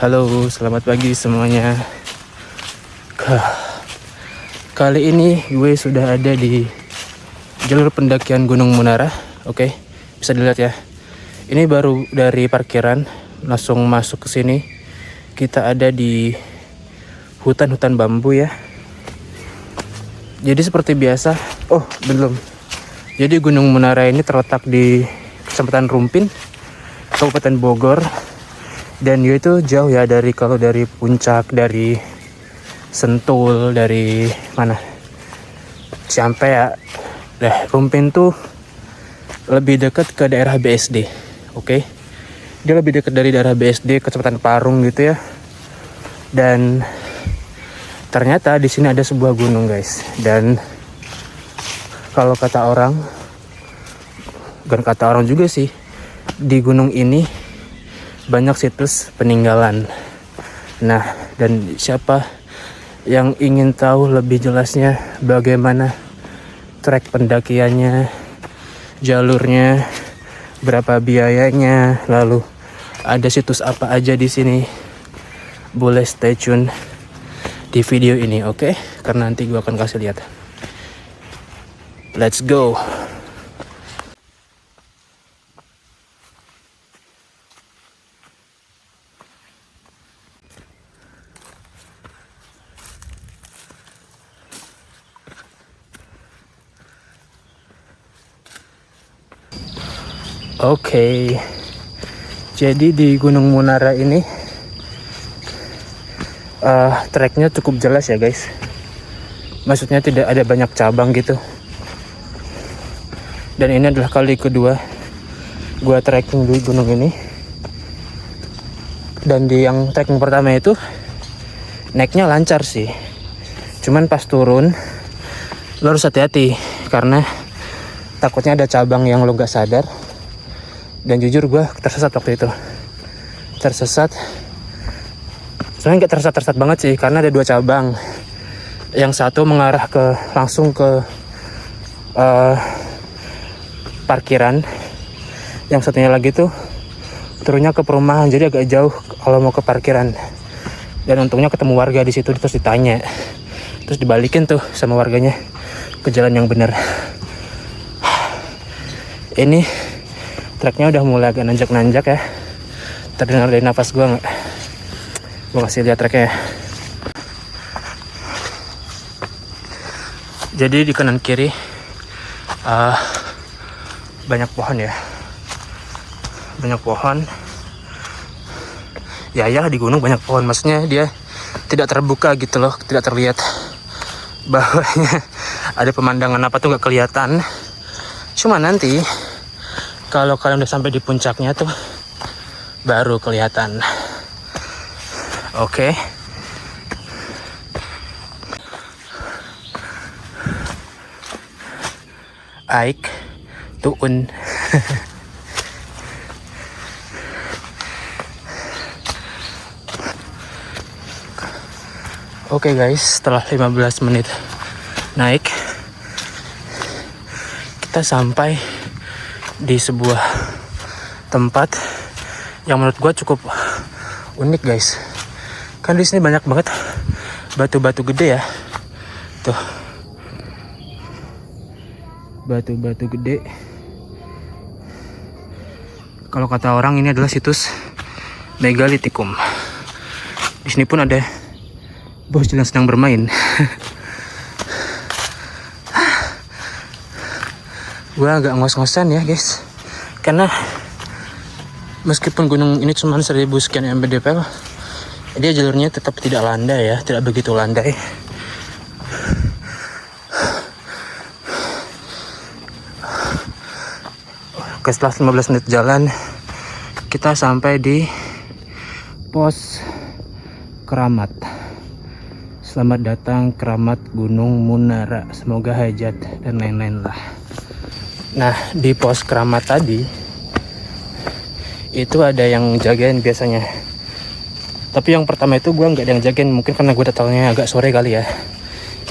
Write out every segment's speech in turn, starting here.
Halo, selamat pagi semuanya. Kali ini gue sudah ada di jalur pendakian Gunung Munara. Oke, bisa dilihat ya. Ini baru dari parkiran langsung masuk ke sini. Kita ada di hutan-hutan bambu ya. Jadi seperti biasa. Oh, belum. Jadi Gunung Munara ini terletak di Kecamatan Rumpin, Kabupaten Bogor. Dan dia itu jauh ya kalau dari puncak, dari Sentul, dari mana? Sampai ya. Rumpin tuh lebih dekat ke daerah BSD. Oke. Dia lebih dekat dari daerah BSD, Kecamatan Parung gitu ya. Dan ternyata di sini ada sebuah gunung, guys. Dan kalau kata orang, bukan kata orang juga sih, di gunung ini banyak situs peninggalan. Nah, dan siapa yang ingin tahu lebih jelasnya bagaimana trek pendakiannya, jalurnya, berapa biayanya, lalu ada situs apa aja di sini, boleh stay tune di video ini, oke? Karena nanti gue akan kasih lihat. Let's go. Oke, jadi di Gunung Munara ini treknya cukup jelas ya guys. Maksudnya tidak ada banyak cabang gitu. Dan ini adalah kali kedua gua trekking di gunung ini. Dan di yang trekking pertama itu naiknya lancar sih. Cuman pas turun lo harus hati-hati karena takutnya ada cabang yang lo gak sadar. Dan jujur gue tersesat waktu itu. Tersesat. Sebenarnya gak tersesat banget sih, karena ada dua cabang. Yang satu mengarah langsung ke parkiran. Yang satunya lagi tuh turunnya ke perumahan, jadi agak jauh kalau mau ke parkiran. Dan untungnya ketemu warga di situ, terus ditanya. Terus dibalikin tuh sama warganya ke jalan yang benar. Ini treknya udah mulai agak nanjak-nanjak ya. Terdengar dari nafas gue nggak? Gue kasih lihat treknya ya. Jadi di kanan kiri banyak pohon ya. Banyak pohon. Ya iyalah di gunung banyak pohon. Maksudnya dia tidak terbuka gitu loh. Tidak terlihat bahwanya ada pemandangan apa tuh nggak kelihatan. Cuma nanti kalau kalian udah sampai di puncaknya tuh baru kelihatan. Oke. Aik tuun. Oke guys, setelah 15 menit naik, kita sampai di sebuah tempat yang menurut gue cukup unik guys. Kan di sini banyak banget batu-batu gede ya. Tuh. Batu-batu gede. Kalau kata orang ini adalah situs Megalithicum. Di sini pun ada bos yang sedang bermain. Gue agak ngos-ngosan ya guys, karena meskipun gunung ini cuma 1000 sekian mdpl, dia jalurnya tetap tidak landai ya, tidak begitu landai. Oke, setelah 15 menit jalan, kita sampai di pos keramat. Selamat datang keramat Gunung Munara, semoga hajat dan lain-lain lah. Nah, di pos keramat tadi itu ada yang jagain biasanya. Tapi yang pertama itu gue nggak ada yang jagain, mungkin karena gue datangnya agak sore kali ya.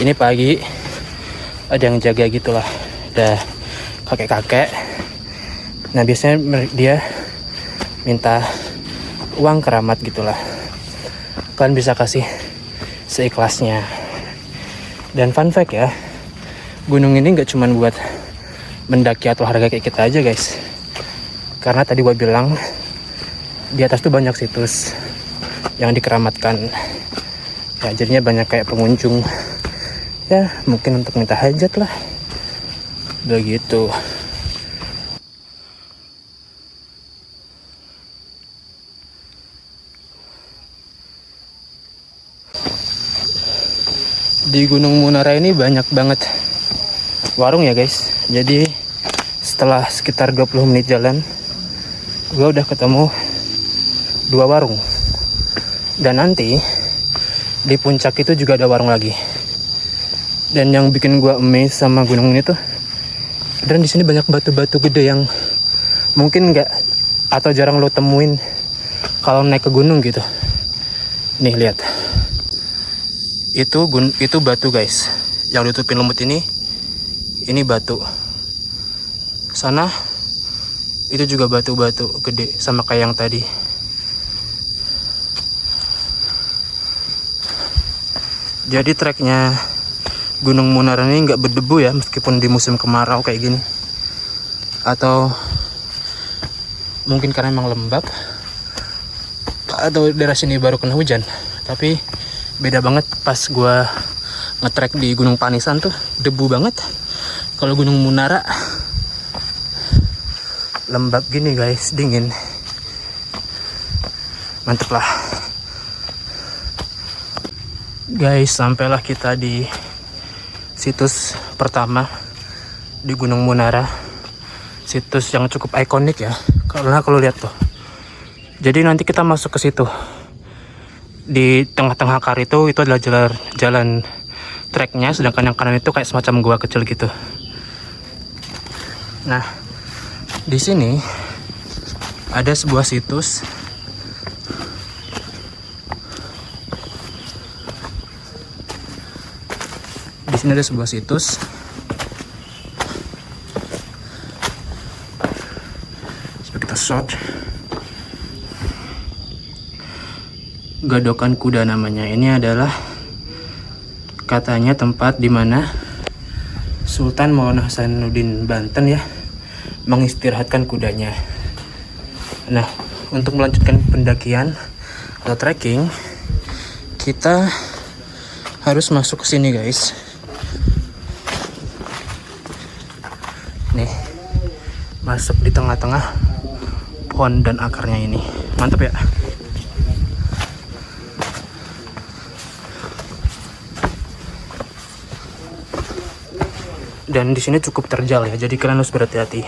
Ini pagi ada yang jaga gitulah, ada kakek-kakek. Nah biasanya dia minta uang keramat gitulah. kalian bisa kasih seikhlasnya. Dan fun fact ya, gunung ini nggak cuma buat mendaki atau harga kayak kita aja guys, karena tadi gue bilang di atas tuh banyak situs yang dikeramatkan ya, jadinya banyak kayak pengunjung ya, mungkin untuk minta hajat lah begitu. Di Gunung Munara ini banyak banget warung ya guys. Jadi setelah sekitar 20 menit jalan, gue udah ketemu 2 warung. Dan nanti di puncak itu juga ada warung lagi. Dan yang bikin gue amazed sama gunung ini tuh, dan di sini banyak batu-batu gede yang mungkin nggak atau jarang lo temuin kalau naik ke gunung gitu. Nih lihat. Itu batu guys, yang ditutupin lumut ini batu. Sana itu juga batu-batu gede sama kayak yang tadi. Jadi treknya Gunung Munara ini nggak berdebu ya, meskipun di musim kemarau kayak gini, atau mungkin karena emang lembab atau daerah sini baru kena hujan. Tapi beda banget pas gua ngetrek di Gunung Panisan tuh, debu banget. Kalau Gunung Munara lembab gini guys, dingin. Mantep lah guys. Sampailah kita di situs pertama di Gunung Munara, situs yang cukup ikonik ya, karena kalau lihat tuh, jadi nanti kita masuk ke situ. Di tengah-tengah kar itu adalah jalan treknya, sedangkan yang kanan itu kayak semacam gua kecil gitu. Nah, di sini ada sebuah situs. Di sini ada sebuah situs. Coba kita shot. Gadokan Kuda namanya. Ini adalah katanya tempat di mana Sultan Maulana Hasanuddin Banten ya mengistirahatkan kudanya. Nah, untuk melanjutkan pendakian atau trekking, kita harus masuk ke sini guys. Nih, masuk di tengah-tengah pohon dan akarnya ini. Mantap ya. Dan di sini cukup terjal ya, jadi kalian harus berhati-hati.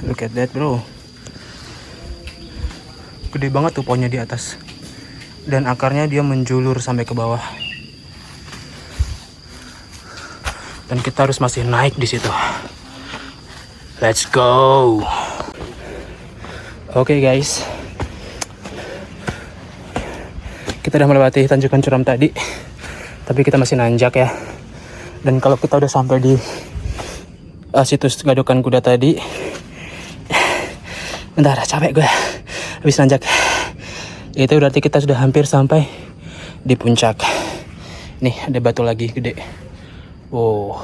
Look at that bro, gede banget tuh pohonnya di atas, dan akarnya dia menjulur sampai ke bawah, dan kita harus masih naik di situ. Let's go. Oke guys, kita udah melewati tanjakan curam tadi, tapi kita masih nanjak ya. Dan kalau kita udah sampai di situs Gadokan Kuda tadi, bentar, capek gue habis nanjak. Itu berarti kita sudah hampir sampai di puncak. Nih ada batu lagi gede. Wow.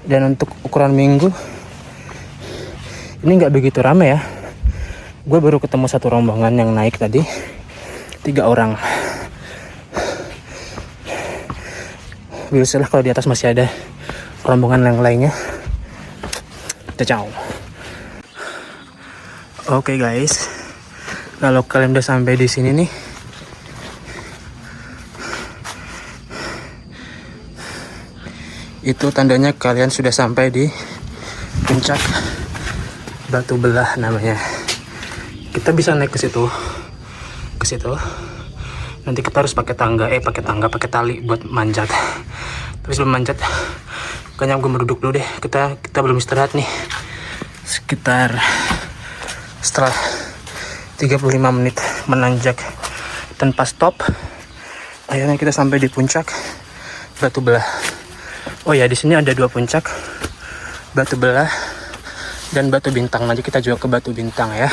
Dan untuk ukuran minggu ini nggak begitu ramai ya. Gue baru ketemu satu rombongan yang naik tadi, 3 orang. Biasalah kalau di atas masih ada rombongan yang lainnya. Ciao. Oke guys, kalau kalian udah sampai di sini nih, Itu tandanya kalian sudah sampai di puncak Batu Belah namanya. Kita bisa naik ke situ. Nanti kita harus pakai pakai tali buat manjat. Tapi sebelum manjat, kayaknya gue mau duduk dulu deh. Kita belum istirahat nih. Setelah 35 menit menanjak tanpa stop, akhirnya kita sampai di puncak Batu Belah. Oh ya, di sini ada 2 puncak, Batu Belah dan Batu Bintang. Nanti kita juga ke Batu Bintang ya.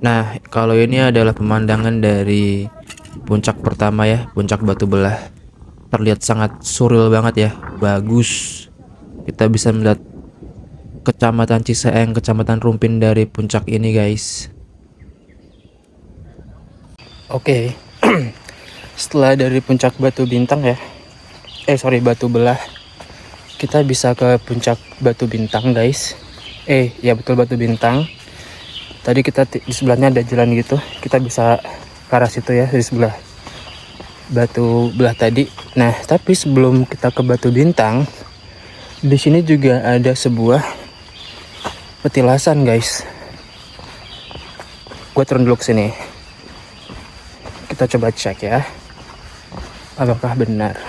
Nah, kalau ini adalah pemandangan dari puncak pertama ya, puncak Batu Belah. Terlihat sangat surreal banget ya, bagus. Kita bisa melihat Kecamatan Ciseeng, Kecamatan Rumpin dari puncak ini, guys. Oke. Setelah dari puncak Batu Bintang ya. Batu Belah. Kita bisa ke puncak Batu Bintang, guys. Ya betul, Batu Bintang. Tadi kita di sebelahnya ada jalan gitu. Kita bisa ke arah situ ya, di sebelah Batu Belah tadi. Nah, tapi sebelum kita ke Batu Bintang, di sini juga ada sebuah petilasan, guys. Gue turun dulu ke sini. Kita coba cek ya, apakah benar.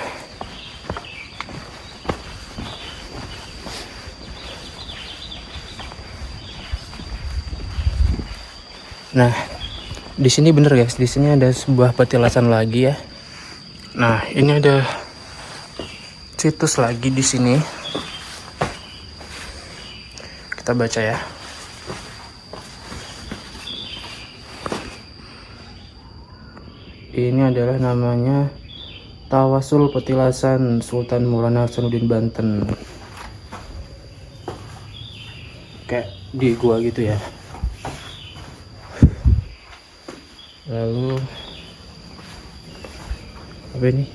Nah, di sini bener guys, di sini ada sebuah petilasan lagi ya. Nah, ini ada situs lagi di sini. Kita baca ya. Ini adalah namanya Tawasul Petilasan Sultan Maulana Hasanuddin Banten. Kayak di gua gitu ya. Lalu apa ini?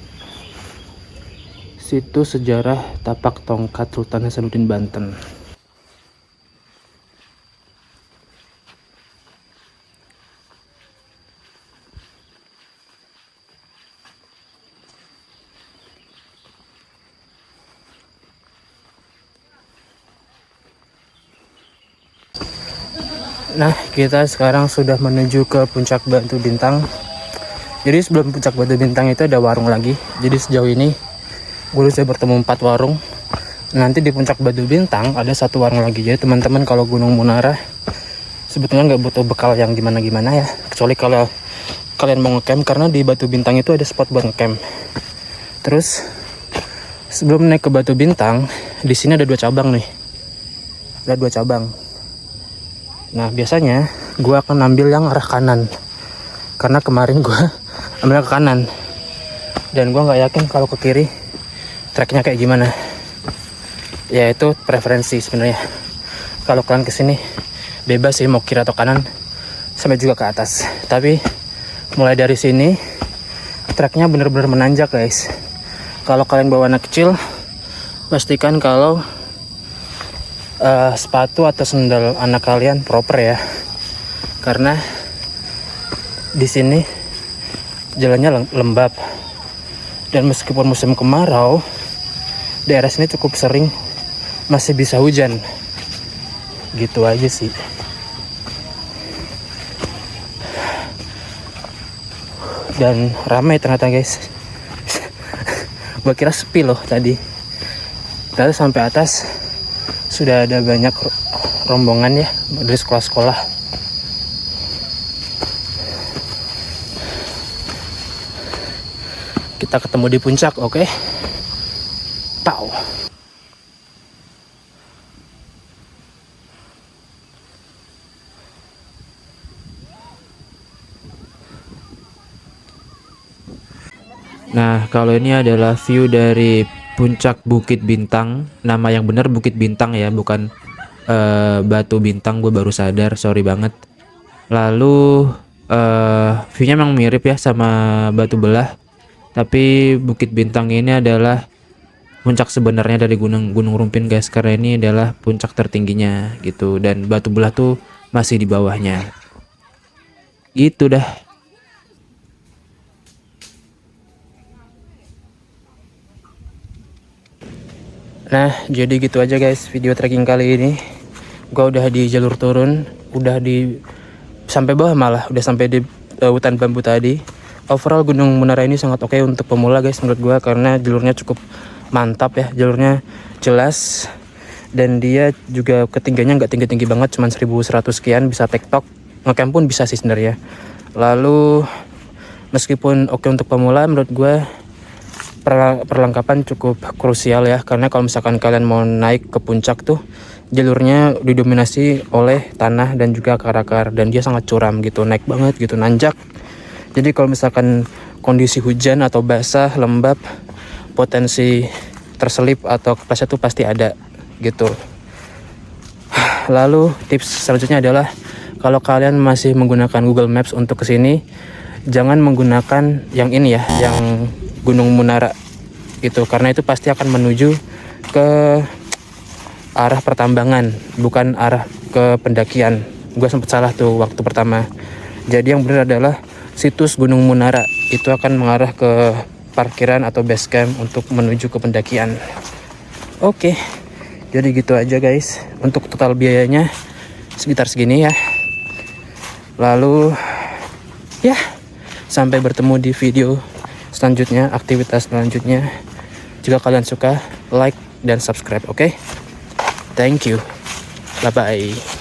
Situs sejarah tapak tongkat Sultan Hasanuddin Banten. Nah, kita sekarang sudah menuju ke puncak Batu Bintang. Jadi sebelum puncak Batu Bintang itu ada warung lagi. Jadi sejauh ini gue sudah bertemu 4 warung. Nanti di puncak Batu Bintang ada 1 warung lagi. Jadi teman-teman kalau Gunung Munarah sebetulnya nggak butuh bekal yang gimana-gimana ya. Kecuali kalau kalian mau ngecamp, karena di Batu Bintang itu ada spot buat ngecamp. Terus sebelum naik ke Batu Bintang, di sini ada 2 cabang nih. Ada 2 cabang. Nah, biasanya gue akan ambil yang arah kanan, karena kemarin gue ambil ke kanan dan gue nggak yakin kalau ke kiri treknya kayak gimana. Ya itu preferensi sebenarnya. Kalau kalian kesini bebas sih mau kiri atau kanan, sampai juga ke atas. Tapi mulai dari sini treknya bener-bener menanjak, guys. Kalau kalian bawa anak kecil, pastikan kalau sepatu atau sendal anak kalian proper ya, karena di sini jalannya lembab dan meskipun musim kemarau, daerah sini cukup sering masih bisa hujan. Gitu aja sih. Dan ramai ternyata, guys. Gua kira sepi loh tadi. Ternyata sampai atas sudah ada banyak rombongan ya dari sekolah-sekolah. Kita ketemu di puncak, oke? Pow. Nah, kalau ini adalah view dari puncak Bukit Bintang. Nama yang benar Bukit Bintang ya, bukan Batu Bintang. Gue baru sadar, sorry banget. Lalu viewnya memang mirip ya sama Batu Belah. Tapi Bukit Bintang ini adalah puncak sebenarnya dari Gunung Rumpin guys, karena ini adalah puncak tertingginya gitu, dan Batu Belah tuh masih di bawahnya. Gitu dah. Nah, jadi gitu aja guys video trekking kali ini. Gua udah di jalur turun, udah di sampai bawah, malah udah sampai di hutan bambu tadi. Overall Gunung Munara ini sangat oke untuk pemula guys menurut gua, karena jalurnya cukup mantap ya, jalurnya jelas, dan dia juga ketinggiannya nggak tinggi-tinggi banget, cuman 1100 sekian, bisa tektok, ngecamp pun bisa sih sebenarnya. Lalu meskipun oke untuk pemula, menurut gue perlengkapan cukup krusial ya, karena kalau misalkan kalian mau naik ke puncak tuh jalurnya didominasi oleh tanah dan juga akar-akar, dan dia sangat curam gitu, naik banget gitu, nanjak. Jadi kalau misalkan kondisi hujan atau basah, lembab, potensi terselip atau kepleset tuh pasti ada gitu. Lalu tips selanjutnya adalah kalau kalian masih menggunakan Google Maps untuk kesini, jangan menggunakan yang ini ya, yang Gunung Munara gitu, karena itu pasti akan menuju ke arah pertambangan, bukan arah ke pendakian. Gue sempet salah tuh waktu pertama. Jadi yang benar adalah situs Gunung Munara, itu akan mengarah ke parkiran atau base camp untuk menuju ke pendakian. Oke, jadi gitu aja guys. Untuk total biayanya sekitar segini ya. Lalu ya, sampai bertemu di video selanjutnya, aktivitas selanjutnya. Jika kalian suka, like dan subscribe, oke? Thank you. Bye bye.